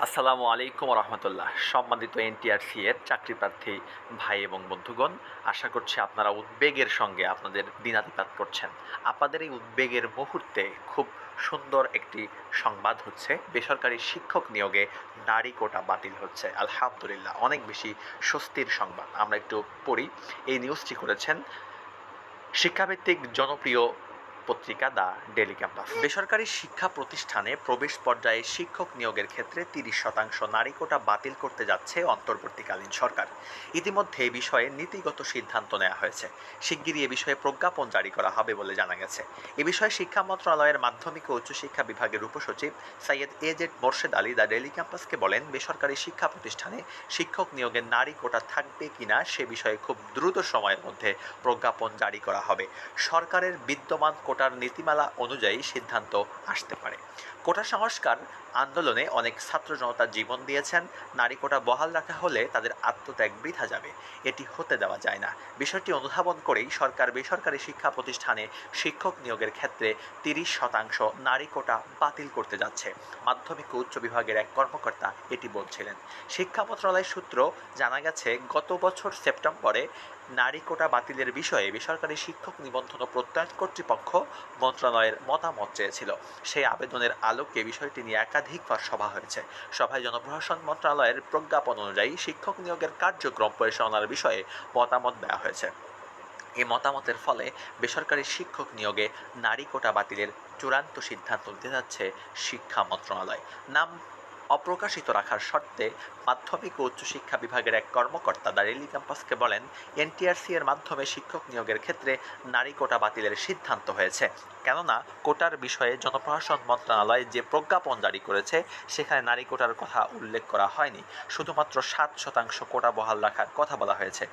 আসসালামু আলাইকুম রহমতুল্লাহ। সম্মানিত এনটিআরসি এর চাকরি প্রার্থী ভাই এবং বন্ধুগণ, আশা করছি আপনারা উদ্বেগের সঙ্গে আপনাদের দিনাতিপাত করছেন। আপনাদের এই উদ্বেগের মুহূর্তে খুব সুন্দর একটি সংবাদ হচ্ছে, বেসরকারি শিক্ষক নিয়োগে নারী কোটা বাতিল হচ্ছে। আলহামদুলিল্লাহ, অনেক বেশি স্বস্তির সংবাদ। আমরা একটু পড়ি। এই নিউজটি করেছেন শিক্ষাভিত্তিক জনপ্রিয় পত্রিকা দ্য ডেলি ক্যাম্পাস। বেসরকারি শিক্ষা প্রতিষ্ঠানে প্রবেশ পর্যায়ে শিক্ষক নিয়োগের ক্ষেত্রে ৩০% নারী কোটা বাতিল করতে যাচ্ছে অন্তর্বর্তীকালীন সরকার। ইতিমধ্যে এ বিষয়ে নীতিগত সিদ্ধান্ত নেওয়া হয়েছে। শিগগিরই এ বিষয়ে প্রজ্ঞাপন জারি করা হবে বলে জানা গেছে। এ বিষয়ে শিক্ষা মন্ত্রণালয়ের মাধ্যমিক ও উচ্চশিক্ষা বিভাগের উপসচিব Syed AZ Morshed Ali the Daily ক্যাম্পাসকে বলেন, বেসরকারি শিক্ষা প্রতিষ্ঠানে শিক্ষক নিয়োগে নারী কোটা থাকবে কিনা সে বিষয়ে খুব দ্রুত সময়ের মধ্যে প্রজ্ঞাপন জারি করা হবে। সরকারের বিদ্যমান কোটার নীতিমালা অনুযায়ী সিদ্ধান্ত আসতে পারে। কোটা সংস্কার আন্দোলনে অনেক ছাত্র জনতা জীবন দিয়েছেন। নারী কোটা বহাল রাখা হলে তাদের আত্মত্যাগ বৃথা যাবে, এটি হতে দেওয়া যায় না। বিষয়টি অনুধাবন করেই সরকার বেসরকারি শিক্ষা প্রতিষ্ঠানে শিক্ষক নিয়োগের ক্ষেত্রে ৩০% নারী কোটা বাতিল করতে যাচ্ছে। মাধ্যমিক ও উচ্চ বিভাগের এক কর্মকর্তা এটি বলছিলেন। শিক্ষা মন্ত্রণালয় সূত্র জানা গেছে, গত বছর সেপ্টেম্বরে নারী কোটা বাতিলের বিষয়ে বেসরকারি শিক্ষক নিবন্ধন ও প্রত্যয়ন কর্তৃপক্ষ মন্ত্রণালয়ের মতামত চেয়েছিল। সেই আবেদনের আলোকে বিষয়টি নিয়ে একাধিকবার সভা হয়েছে। সভায় জনপ্রশাসন মন্ত্রণালয়ের প্রজ্ঞাপন অনুযায়ী শিক্ষক নিয়োগের কার্যক্রম পরিচালনার বিষয়ে মতামত দেওয়া হয়েছে। এই মতামতের ফলে বেসরকারি শিক্ষক নিয়োগে নারী কোটা বাতিলের চূড়ান্ত সিদ্ধান্ত নিতে যাচ্ছে শিক্ষা মন্ত্রণালয়। নাম অপ্রকাশিত রাখার শর্তে মাধ্যমিক ও উচ্চশিক্ষা বিভাগের এক কর্মকর্তা দ্য ডেইলি ক্যাম্পাসকে বলেন, এনটিআরসি এর মাধ্যমে শিক্ষক নিয়োগের ক্ষেত্রে নারী কোটা বাতিলের সিদ্ধান্ত হয়েছে। কেননা কোটার বিষয়ে জনপ্রশাসন মন্ত্রণালয় যে প্রজ্ঞাপন জারি করেছে সেখানে নারী কোটার কথা উল্লেখ করা হয়নি। শুধুমাত্র 7% কোটা বহাল রাখার কথা বলা হয়েছে।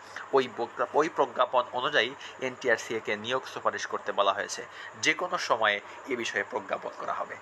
ওই প্রজ্ঞাপন অনুযায়ী এনটিআরসি কে নিয়োগ সুপারিশ করতে বলা হয়েছে। যে কোনো সময়ে এ বিষয়ে প্রজ্ঞাপন করা হবে।